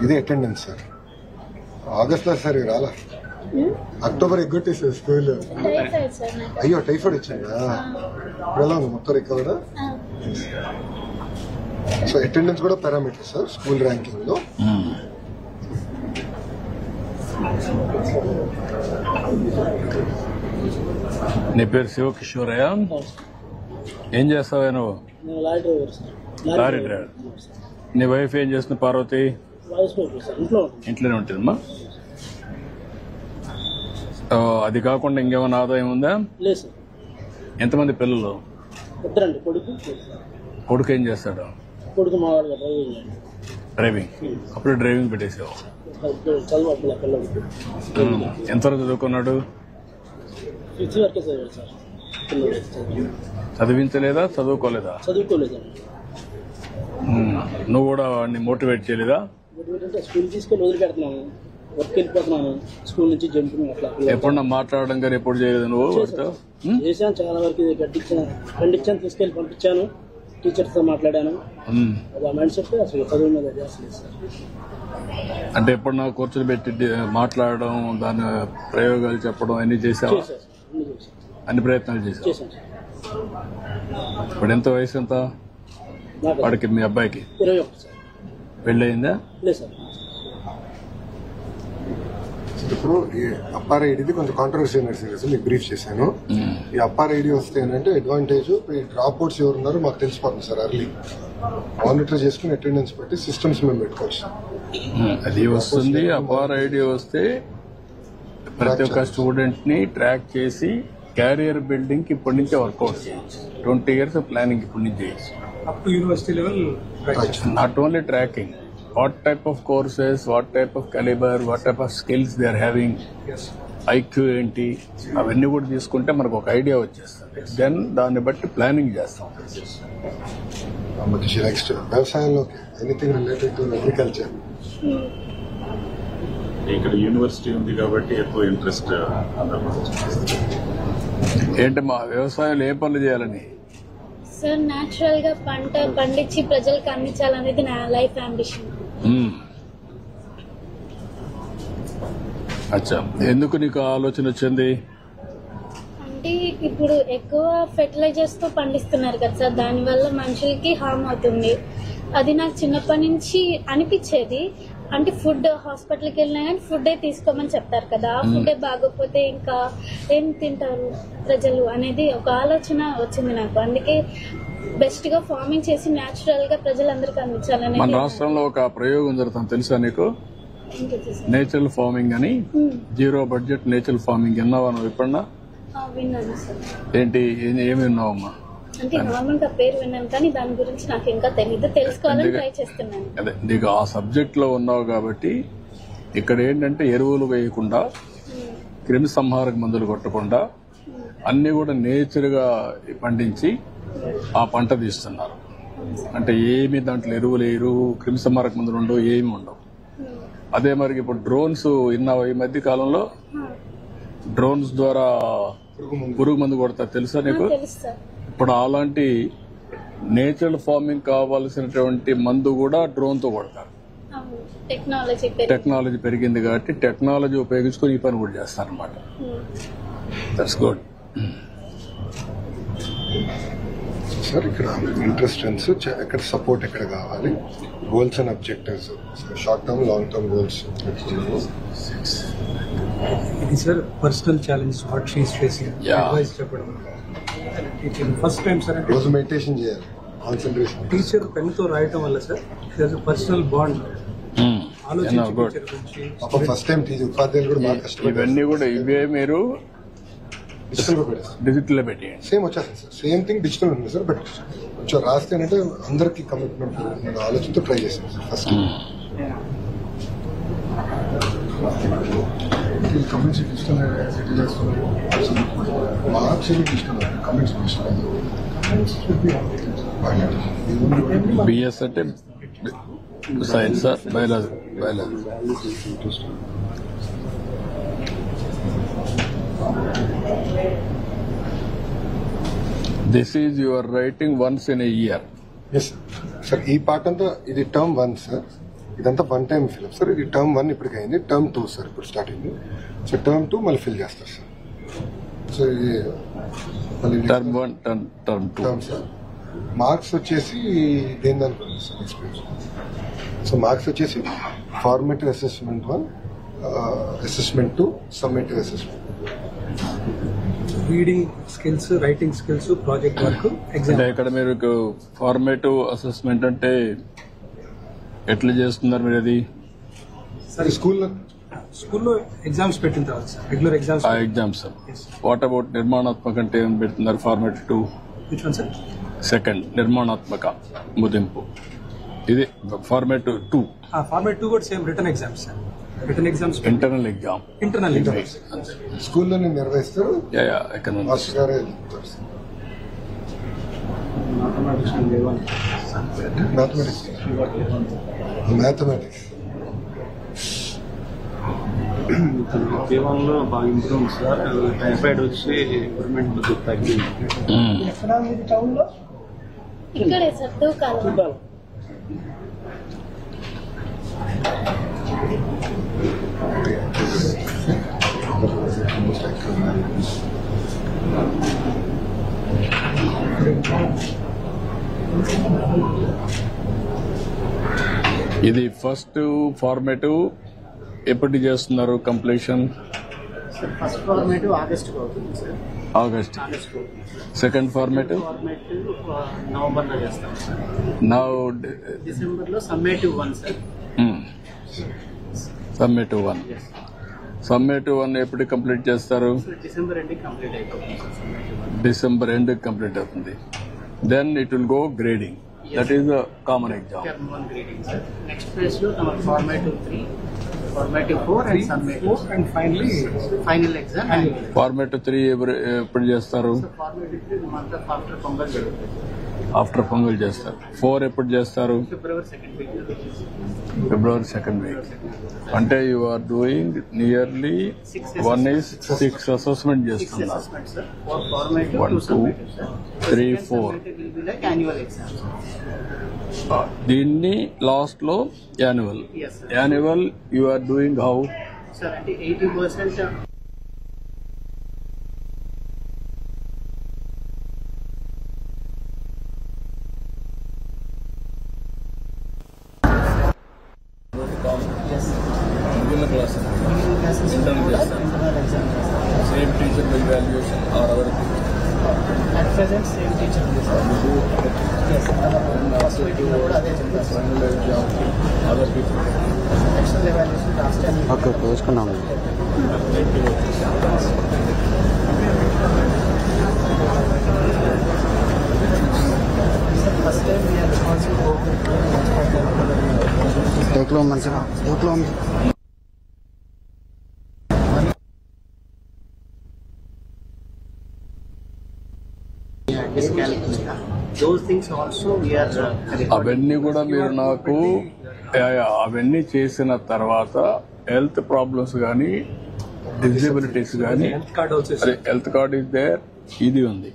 ఇది attendance sir. August లో sir రాలా, అక్టోబర్ ఎగ్గొట్టేసారు స్కూల్. అయ్యో టైఫాయిడ్ వచ్చిందా? ఇప్పుడు ఎలా ఉంది, మొత్తం రికవర్? సో అటెండెన్స్ కూడా పారామీటర్ సార్ స్కూల్ ర్యాంకింగ్ లో. నీ పేరు శివకిషోరయ్య, ఏం చేస్తావా నువ్వు? Lorry driver. నీ వైఫ్ ఏం చేస్తుంది పార్వతి? ఇంట్లోనే ఉంటుందమ్మా. అది కాకుండా ఇంకేమైనా ఆదాయం ఉందా? ఎంతమంది పిల్లలు? కొడుకు ఏం చేస్తాడు? డ్రైవింగ్. అప్పుడు డ్రైవింగ్ పెట్టేసావు. ఎంతవరకు చదువుకున్నాడు? చదివించలేదా, చదువుకోలేదా? నువ్వు కూడా వాడిని మోటివేట్ చేయలేదా? స్కూల్ తీసుకెళ్ళి వదిలిపెడుతున్నాను, వర్క్ వెళ్ళిపోతున్నాను, స్కూల్ నుంచి జంపింగ్ అట్లా. ఎప్పుడన్నా మాట్లాడడం కానీ ఎప్పుడు చేయలేదు నువ్వు? చేశాను, చాలా వరకు ఖండించాను, తీసుకెళ్ళి పంపించాను, టీచర్స్ తో మాట్లాడాను. ఆ మైండ్ సెట్ అసలు చదువు మీద చేస్తలేదు సార్. అంటే ఎప్పుడన్నా కూర్చొని పెట్టి మాట్లాడడం, దాని ప్రయోగాలు చెప్పడం అన్ని చేసావా? అన్ని ప్రయత్నాలు చేశాను. ఇప్పుడు ఎంత వయసు ఎంత వాడికి, మీ అబ్బాయికి? 21 సార్. పెళ్ళయిందా? లేదు సార్. ఇప్పుడు ఈ అప్పార్ ఐడిది కొంచెం కాంట్రవర్సీ నడిచింది, మీకు బ్రీఫ్ చేశాను. ఈ అప్పార్ ఐడి వస్తే ఏంటంటే అడ్వాంటేజ్, ఈ డ్రాప్ అవుట్స్ ఎవరు ఉన్నారో మాకు తెలిసిపోతుంది సార్. అర్లీ మానిటర్ చేసుకుని అటెండెన్స్ పెట్టి సిస్టమ్స్ మేము పెట్టుకోవచ్చు. అది వస్తుంది. అప్పార్ ఐడి వస్తే ప్రతి ఒక్క స్టూడెంట్ ని ట్రాక్ చేసి క్యారియర్ బిల్డింగ్ కి ఇప్పటి నుంచే వర్కౌట్ చేయొచ్చు. 20 years ప్లానింగ్ ఇప్పటి నుంచి చేయొచ్చు. Up to university level. Not only tracking, what type of courses, what type of caliber, what type of skills they are having, IQ ఏంటి, అవన్నీ కూడా తీసుకుంటే మనకు ఒక ఐడియా వచ్చేస్తుంది. దెన్ దాన్ని బట్టి ప్లానింగ్ చేస్తాం. నెక్స్ట్ వ్యవసాయంలో ఎనీథింగ్ రిలేటెడ్ టు అగ్రికల్చర్. ఇక్కడ యూనివర్సిటీ ఉంది కాబట్టి ఎక్కువ ఇంట్రెస్ట్. ఏంటి మా వ్యవసాయంలో ఏ పనులు చేయాలని? సార్ న్యాచురల్ గా పంట పండించి ప్రజలకు అందించాలనేది నా లైఫ్ అంబిషన్. అచ్చా, ఎందుకు నీకు ఆలోచన వచ్చింది? అంటే ఇప్పుడు ఎక్కువ ఫెర్టిలైజర్స్ తో పండిస్తున్నారు కదా సార్, దానివల్ల మనుషులకి హార్మ్ అవుతుంది. అది నాకు చిన్నప్పటి నుంచి అనిపించేది. అంటే ఫుడ్ హాస్పిటల్కి వెళ్ళినా కానీ ఫుడ్ తీసుకోమని చెప్తారు కదా, ఆ ఫుడ్ బాగోకపోతే ఇంకా ఏం తింటారు ప్రజలు అనేది ఒక ఆలోచన వచ్చింది నాకు. అందుకే బెస్ట్ గా ఫార్మింగ్ చేసి న్యాచురల్ గా ప్రజలందరికీ అందించాలని. మన రాష్ట్రంలో ఒక ప్రయోగం జరుగుతుంది తెలుసా నీకు? నేచురల్ ఫార్మింగ్ అని, 0 budget నేచురల్ ఫార్మింగ్. విన్నావా నువ్వు ఎప్పుడన్నా? విన్నాను సార్. ఏంటి, ఏమి విన్నావమ్మా? అంటే నార్మల్ గా పేరు విన్నాను కానీ దాని గురించి నాకు ఇంకా తెలియదు, తెలుసుకోవాలని ట్రై చేస్తున్నాను. అదే నీకు ఆ సబ్జెక్ట్ లో ఉన్నావు కాబట్టి ఇక్కడ ఏంటంటే ఎరువులు వేయకుండా, క్రిమి సంహారక మందులు కొట్టకుండా అన్ని కూడా నేచర్ గా పండించి ఆ పంట తీస్తున్నారు. అంటే ఏమి దాంట్లో ఎరువులు వేయరు, క్రిమి సంహారక మందులు ఉండవు, ఏమి ఉండవు. అదే మరి ఇప్పుడు డ్రోన్స్ విన్నావా? ఈ మధ్య కాలంలో డ్రోన్స్ ద్వారా పురుగు మందు కొడతారు తెలుసా నీకు? ఇప్పుడు అలాంటి నేచురల్ ఫార్మింగ్ కావాల్సినటువంటి మందు కూడా డ్రోన్ తో కొడతారు. టెక్నాలజీ పెరిగింది కాబట్టి టెక్నాలజీ ఉపయోగించుకొని ఈ పని కూడా చేస్తారు అనమాట. That's good sir. ఇక్కడ ఇంట్రెస్టెన్స్, ఎక్కడ సపోర్ట్ ఎక్కడ కావాలి, goals and objectives, short term long term goals. ఇది sir personal challenge what she is facing, advice చెప్పడం. ఫస్ట్ టైం సార్ రోజు మెడిటేషన్ చేయాలి, కాన్సన్ట్రేషన్. టీచర్ పెన్ తో రాయటం వల్ల sir personal bond first time ఉపాధ్యాయులు కూడా బాగా కష్టపడి ఇవన్నీ కూడా ఇవే మీరు డిజిటల్ లో పెట్టి సేమ్ వచ్చేస్తుంది సార్. సేమ్ థింగ్ డిజిటల్ ఉంది సార్, బట్ కొంచెం రాస్తే అంటే అందరికి కమిట్మెంట్ ఆలోచనతో ట్రై చేశాను sir first. Comments digital marks digital, comments BS అంటే science, biology. This is your writing once in a year. Yes sir. ఈ పార్ట్ అంతా ఇది టర్మ్ 1 సార్. ఇదంతా 1 టైం ఫిల్ సార్. ఇది టర్మ్ 1 ఇప్పటికైంది, టర్మ్ 2 సార్ ఇప్పుడు స్టార్ట్ అయింది. సో టర్మ్ 2 మళ్ళీ ఫిల్ చేస్తారు సార్. సో ఇది మళ్ళీ term 1 term 2 term sir. Marks వచ్చేసి దేని దానికి సార్ ఎక్స్పీరియన్స్. సో మార్క్స్ వచ్చేసి formative assessment 1, assessment 2, summative assessment. Reading skills, writing skills, project work, exam. అంటే ఇక్కడ మీరు ఫార్మేటివ్ అసెస్మెంట్ అంటే ఎట్లా చేస్తున్నారు మీరు? అది సార్ స్కూల్లో ఎగ్జామ్స్ పెట్టిన తర్వాత సార్, రెగ్యులర్ ఎగ్జామ్స్. ఆ ఎగ్జామ్స్. వాట్ అబౌట్ నిర్మాణాత్మక అంటే ఏం పెడుతున్నారు? Formative 2. Which one sir? Second నిర్మాణాత్మక ముదింపు. ఇది ఫార్మేటివ్ 2. ఫార్మేట్ 2 కూడా same return exams sir. Return exams, internal exam. Internal exams స్కూల్లోనే నిర్వహిస్తారు. ఎకనామిక్స్. మాస్టర్ గారే చెప్తారు సార్. మ్యాథమెటిక్స్ జీవనంలో బాగా ఇంప్రూవ్ సార్. టైఫాయిడ్ వచ్చి ఇంప్రూవ్మెంట్ తగ్గింది. ఇక్కడే సార్ దూకాలి. ఇది ఫస్ట్ ఫార్మేటివ్ ఎప్పటి చేస్తున్నారు కంప్లీషన్? ఫస్ట్ ఫార్మేటివ్ ఆగస్ట్ అవుతుంది sir. August. Second formative November లో చేస్తాం సార్. నౌ డిసెంబర్ లో సమ్మేటివ్ 1 సార్. సమ్మేటివ్ 1. సమ్మేటివ్ 1 ఎప్పుడు కంప్లీట్ చేస్తారు? డిసెంబర్ ఎండ్ కంప్లీట్ అయిపోతుంది sir. Summative 1 December end complete అవుతుంది. Then it will go grading. That is the common exam. Term 1 grading sir. Next phase లో మనకు formative 3, formative 4 and summative, and final exam. Formative 3 ఎప్పుడు చేస్తారు? Formative 3 month after pongal జరుగుతుంది. After pongal చేస్తారు. 4 ఎప్పుడు చేస్తారు? February 2nd week. February 2nd week. అంటే you are doing nearly 1 is 6 assessment చేస్తున్నారు. Assessment sir. 4 formative, 1, 2 summative sir. 3, 4. Will be like annual exam. దీన్ని last లో annual. Yes, sir. Annual you are doing how? Sir అంటే 80% same teacher evaluation or our at present same teacher ఉంది sir. Yes, first meeting లో కూడా అదే చెప్పారు sir. Other people. External evaluation last time. Okay వేసుకున్నాము. First time we are responsible టేక్లో మంచిగా టేక్లో ఉంది. those things also we are అవన్నీ కూడా మీరు నాకు అవన్నీ చేసిన తర్వాత హెల్త్ ప్రాబ్లమ్స్ కానీ డిజబిలిటీస్ కానీ హెల్త్ కార్డ్ ఆల్సో అదే హెల్త్ కార్డ్ ఇస్ దేర్. ఇది ఉంది.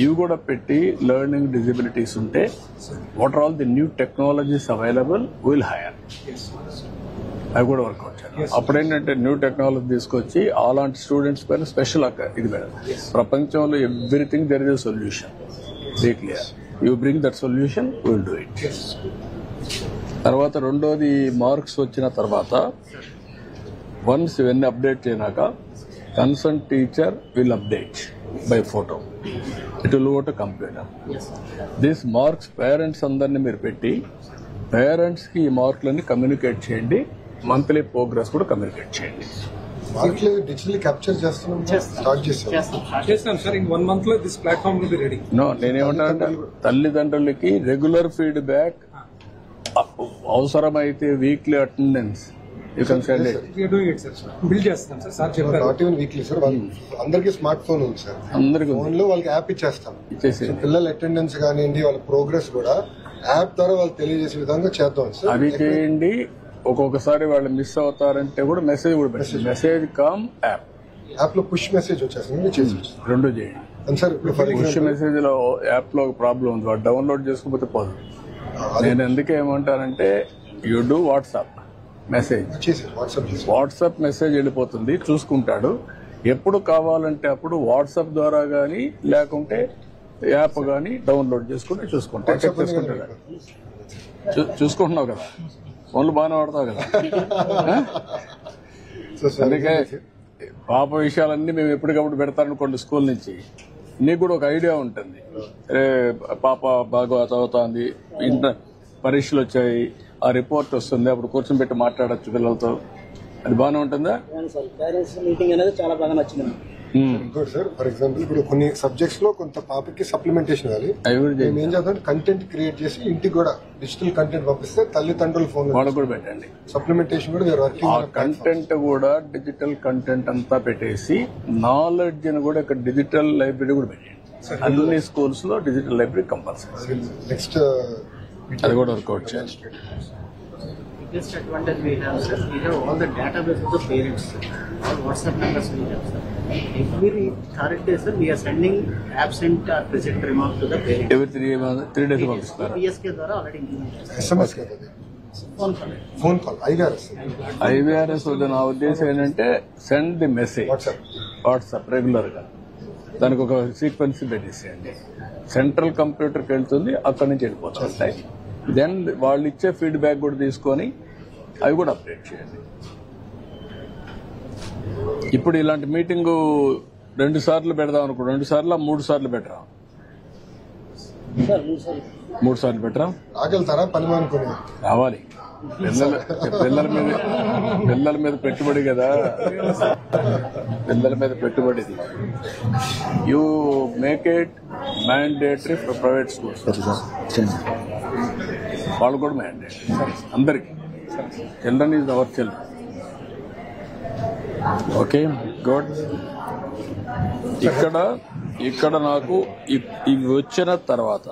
ఇవి కూడా పెట్టి లెర్నింగ్ డిజబిలిటీస్ ఉంటే what are all the new technologies available will hire. అవి కూడా వర్కౌట్ చేయాలి. అప్పుడేంటంటే న్యూ టెక్నాలజీ తీసుకొచ్చి అలాంటి స్టూడెంట్స్ పైన స్పెషల్ ఇది పెడతాం. ప్రపంచంలో everything there is a solution. Be clear. You bring that solution, will do it. తర్వాత రెండోది మార్క్స్ వచ్చిన తర్వాత వన్స్ ఇవన్నీ అప్డేట్ చేయనాక concern teacher will update by photo. It will go to computer. This marks parents అందరినీ మీరు పెట్టి parents కి ఈ మార్కులన్నీ కమ్యూనికేట్ చేయండి. మంత్లీ ప్రోగ్రెస్ కూడా కమ్యూనికేట్ చేయండి. మార్కులు డిజిటల్లీ క్యాప్చర్ చేస్తున్నాం. స్టార్ట్ చేస్తాం చేస్తాం సార్. ఇన్ 1 month లో this platform will be ready. No, నేనేమంటానంటే తల్లిదండ్రులకి రెగ్యులర్ ఫీడ్బ్యాక్, అవసరమైతే weekly attendance you can send it. We are doing it sir. Build చేస్తాం సార్. సార్ చెప్పారు నాట్ ఈవెన్ వీక్లీ సార్. అందరికీ స్మార్ట్ ఫోన్ ఉంది సార్. అందరికీ phone లో వాళ్ళకి యాప్ ఇచ్చేస్తాం. ఇచ్చేసి పిల్లల అటెండెన్స్ కానివ్వండి, వాళ్ళ ప్రోగ్రెస్ కూడా యాప్ ద్వారా వాళ్ళు తెలియజేసే విధంగా చేద్దాం సార్. అది చేయండి. ఒక్కొక్కసారి వాళ్ళు మిస్ అవుతారంటే కూడా మెసేజ్ కూడా పెట్టండి. Message come app. యాప్ లో పుష్ మెసేజ్ వచ్చేస్తుంది, చేసి రెండు చేయండి. సార్ ఇప్పుడు ఫర్ పుష్ ఎగ్జాంపుల్ మెసేజ్ లో యాప్ లో ఒక ప్రాబ్లం ఉంది. వాడు డౌన్లోడ్ చేసుకోకపోతే పోదు. నేను ఎందుకు ఏమంటానంటే you do WhatsApp message, WhatsApp message వెళ్ళిపోతుంది, చూసుకుంటాడు. ఎప్పుడు కావాలంటే అప్పుడు వాట్సాప్ ద్వారా కానీ లేకుంటే యాప్ కానీ డౌన్లోడ్ చేసుకుంటే చూసుకుంటాడు. చూసుకుంటున్నావు కదా, ఫోన్లు బాగానే వాడతావు కదా. అందుకే పాప విషయాలన్నీ మేము ఎప్పటికప్పుడు పెడతారనుకోండి స్కూల్ నుంచి, నీకు కూడా ఒక ఐడియా ఉంటుంది. పాప బాగా చదువుతోంది, పరీక్షలు వచ్చాయి, ఆ రిపోర్ట్ వస్తుంది, అప్పుడు కూర్చొని పెట్టి మాట్లాడచ్చు పిల్లలతో. అది బాగానే ఉంటుందా? పేరెంట్స్ మీటింగ్ అనేది చాలా బాగా నచ్చింది. ఇంకోటి సార్, ఫర్ ఎగ్జాంపుల్ ఇప్పుడు కొన్ని సబ్జెక్ట్స్ లో కొంత పాపకి సప్లిమెంటేషన్ ఇవ్వాలి. మేము ఏం చేద్దాం, కంటెంట్ క్రియేట్ చేసి ఇంటికి కూడా డిజిటల్ కంటెంట్ పంపిస్తే తల్లిదండ్రుల ఫోన్ వాళ్ళకు కూడా పెట్టండి. సప్లిమెంటేషన్ కూడా వేరే వర్కింగ్. ఆ కంటెంట్ కూడా డిజిటల్ కంటెంట్ అంతా పెట్టేసి నాలెడ్జ్ ని కూడా ఇక్కడ డిజిటల్ లైబ్రరీ కూడా పెట్టండి. అన్ని స్కూల్స్ లో డిజిటల్ లైబ్రరీ కంపల్సరీ. నెక్స్ట్ అది కూడా వర్కౌట్ చేయాలి. Biggest advantage we have, sir, we have all the database of the parents, all WhatsApp numbers we have, sir. Every third day, sir, we are sending absent or present remark to the parents. Every 3 days పంపిస్తారు. PSK ద్వారా already implement చేస్తారు. SMS కదా, phone call IVRS. నా ఉద్దేశం ఏంటంటే send the message WhatsApp regular గా, దానికి ఒక సీక్వెన్స్ పెట్టేసేయండి. సెంట్రల్ కంప్యూటర్కి వెళ్తుంది, అక్కడి నుంచి వెళ్ళిపోతుంది. దెన్ వాళ్ళు ఇచ్చే ఫీడ్బ్యాక్ కూడా తీసుకొని అవి కూడా అప్డేట్ చేయండి. ఇప్పుడు ఇలాంటి మీటింగు 2 సార్లు పెడదాం అనుకో, 2 సార్లు 3 సార్లు పెట్టరా? 3 సార్లు పెట్టరా? ఆగలుతారా పని అనుకుని రావాలి. పిల్లల మీద పెట్టుబడి కదా, పిల్లల మీద పెట్టుబడిది. You make it mandatory for private schools. వాళ్ళు కూడా మ్యాండేటరీ అందరికి. Children is our children. Okay, good. ఇక్కడ నాకు ఇవి వచ్చిన తర్వాత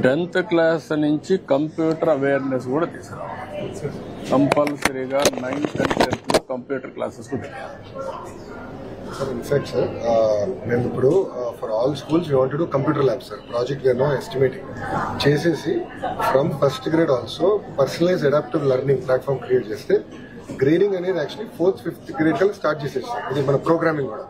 10th క్లాస్ నుంచి కంప్యూటర్ అవేర్నెస్ కూడా తీసుకురావాలి. కంపల్సరీగా 9th and 10th లో కంప్యూటర్ క్లాసెస్ కూడా పెట్టాలి. సార్ ఇన్ఫాక్ట్ సార్ మేము ఇప్పుడు for all schools we want to do computer lab sir. Project where no estimating చేసేసి from first grade also personalize adaptive learning platform create చేస్తే grading అనేది actually 4th, 5th grade కల్లా start చేసేసి, ఇది మన programming కూడా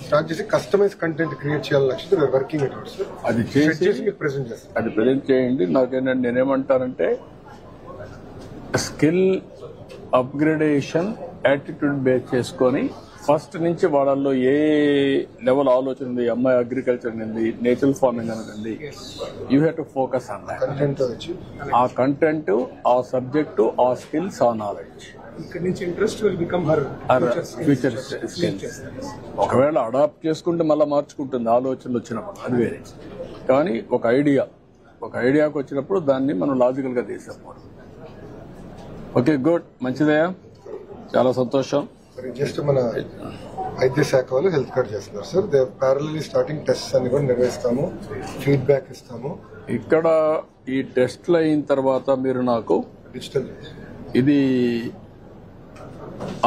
స్టార్ట్ చేసి customise content create చేయాలని లక్ష్యంతో వర్కింగ్ అటౌట్ సార్. అది చేసి మీకు ప్రెజెంట్ చేస్తాం. అది ప్రెజెంట్ చేయండి. నాకేంటంటే నేనేమంటానంటే స్కిల్ అప్గ్రేడేషన్ యాటిట్యూడ్ బేస్ చేసుకొని ఫస్ట్ నుంచి వాళ్ళల్లో ఏ లెవెల్ ఆలోచన ఉంది, అమ్మాయి అగ్రికల్చర్ ఉంది, నేచురల్ ఫార్మింగ్ అనేది, you have to focus on that. ఆ కంటెంట్, ఆ సబ్జెక్టు, ఆ స్కిల్స్, ఆ నాలెడ్జ్. ఇక్కడ నుంచి interest will become her future skills. ఒకవేళ అడాప్ట్ చేసుకుంటే మళ్ళీ మార్చుకుంటుంది ఆలోచనలు వచ్చినప్పుడు, అది వేరే. కానీ ఒక ఐడియాకి వచ్చినప్పుడు దాన్ని మనం లాజికల్ గా తీసేపోవాలి. ఓకే, గుడ్, మంచిదయ్యా, చాలా సంతోషం. జస్ట్ మన వైద్య శాఖ వాళ్ళు హెల్త్ కార్డ్ చేస్తున్నారు sir. They parallelly starting test అన్ని కూడా నిర్వహిస్తాము, ఫీడ్బ్యాక్ ఇస్తాము. ఇక్కడ ఈ టెస్ట్లు అయిన తర్వాత మీరు నాకు డిజిటల్ ఇది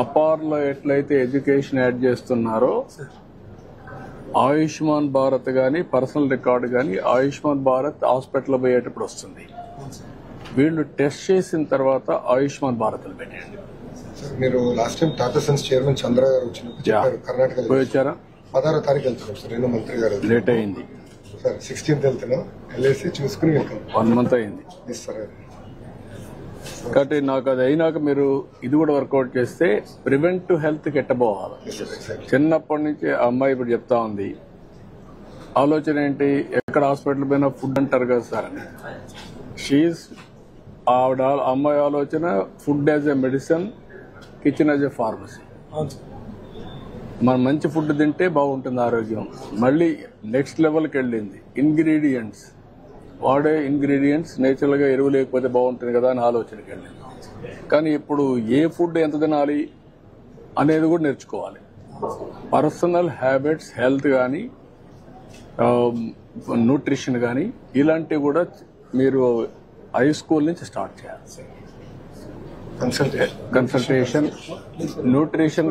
అపార్లో ఎట్లయితే ఎడ్యుకేషన్ యాడ్ చేస్తున్నారో ఆయుష్మాన్ భారత్ గానీ పర్సనల్ రికార్డు గానీ ఆయుష్మాన్ భారత్ హాస్పిటల్ పోయేటప్పుడు వస్తుంది. వీళ్ళు టెస్ట్ చేసిన తర్వాత ఆయుష్మాన్ భారత్ పెట్టండి. మీరు last time Tata Sons chairman Chandra గారు వచ్చినప్పుడు చెప్పారు కర్ణాటక పోయి వచ్చారా? 16వ తారీఖు వెళ్తున్నాం సార్. నేను మంత్రి గారు లేట్ అయింది సార్. 16th వెళ్తున్నాం, వెళ్ళేసి చూసుకుని వెళ్తాం. 1 month అయింది సార్. కాబట్టి నాకు అది అయినాక మీరు ఇది కూడా వర్కౌట్ చేస్తే ప్రివెంటివ్ హెల్త్ కి ఎట్టబోవాలి. చిన్నప్పటి నుంచి ఆ అమ్మాయి ఇప్పుడు చెప్తా ఉంది, ఆలోచన ఏంటి, ఎక్కడ హాస్పిటల్ పోయినా ఫుడ్ అంటారు కదా సార్ అని. ఆవిడ అమ్మాయి ఆలోచన food as a medicine, kitchen as a pharmacy. మనం మంచి ఫుడ్ తింటే బాగుంటుంది ఆరోగ్యం. మళ్ళీ నెక్స్ట్ లెవెల్కి వెళ్ళింది. ఇంగ్రీడియంట్స్ వాడే ఇంగ్రీడియంట్స్ నేచురల్ గా ఎరువు లేకపోతే బాగుంటుంది కదా అని ఆలోచనకి వెళ్ళింది. కానీ ఇప్పుడు ఏ ఫుడ్ ఎంత తినాలి అనేది కూడా నేర్చుకోవాలి. పర్సనల్ హ్యాబిట్స్, హెల్త్ కానీ న్యూట్రిషన్ కానీ ఇలాంటివి కూడా మీరు హై స్కూల్ నుంచి స్టార్ట్ చేయాలి. Consultation, nutrition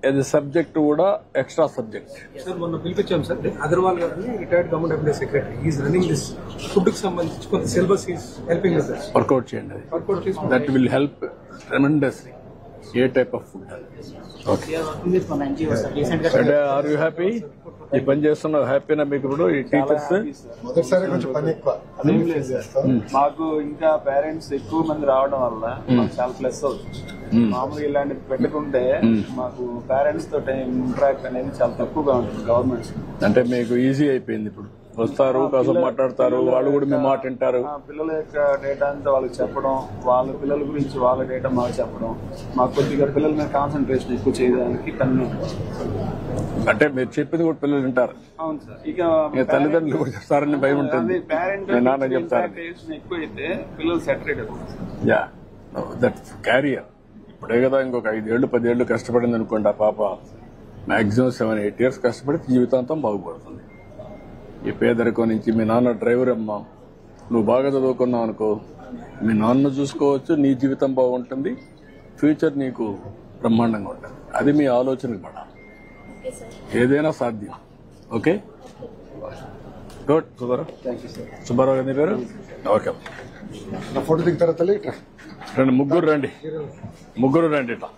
as a subject కూడా ఎక్స్ట్రా సబ్జెక్ట్. సార్ మొన్న పిలిపించాం సార్ అగర్వాల్ గారిని, retired government employee secretary. Is running this food కి సంబంధించి కొంత syllabus is helping with that. Workout చేయండి, దట్ విల్ హెల్ప్ ట్రెమెండస్లీ. ఏ టైప్ ఆఫ్ ఫుడ్? ఓకే. అంటే ఆర్ యూ హ్యాపీ? ఈ పని చేస్తున్న హ్యాపీనా మీకు? ఇప్పుడు ఈ టీచర్స్ మొదటిసారి కొంచెం పని ఎక్కువ. మాకు ఇంకా పేరెంట్స్ ఎక్కువ మంది రావడం వల్ల మాకు చాలా ప్లస్ అవుతుంది. మామూలుగా ఇలాంటివి పెట్టుకుంటే మాకు పేరెంట్స్ తో ఇంటరాక్ట్ అనేది చాలా తక్కువగా ఉంటుంది గవర్నమెంట్స్. అంటే మీకు ఈజీ అయిపోయింది. ఇప్పుడు వస్తారు, కాసేపు మాట్లాడతారు, వాళ్ళు కూడా మీ మాట వింటారు. పిల్లల యొక్క డేటా అంతా వాళ్ళకి చెప్పడం, వాళ్ళ పిల్లల గురించి వాళ్ళ డేటా మాకు చెప్పడం, మాకు కొద్దిగా పిల్లల మీద కాన్సన్ట్రేషన్ ఎక్కువ చేయడానికి కన్వీన్. అంటే మీరు చెప్పింది కూడా పిల్లలు వింటారు. అవును సార్. ఇక తల్లిదండ్రులు కూడా చెప్తారని భయం ఉంటుంది. నాన్న చెప్తారు ఎక్కువ అయితే పిల్లలు సెటరేట్ అవుతారు. Yeah, that carrier. ఇప్పుడే కదా ఇంకొక 5 ఏళ్ళు 10 ఏళ్ళు కష్టపడింది అనుకోండి ఆ పాప, మాక్సిమం 7-8 years కష్టపడి జీవితాంతం బాగుపడుతుంది. ఈ పేదరికం నుంచి మీ నాన్న డ్రైవర్ అమ్మా, నువ్వు బాగా చదువుకున్నావు అనుకో, మీ నాన్న చూసుకోవచ్చు, నీ జీవితం బాగుంటుంది, ఫ్యూచర్ నీకు బ్రహ్మాండంగా ఉంటుంది. అది మీ ఆలోచనకు పడాలి. ఏదైనా సాధ్యం. Okay, good. సుబ్బారావు గారి పేరు? ఓకే. ఫోటో దిగుతారా తల్లి? రండి, ముగ్గురు రండి ఇట్లా.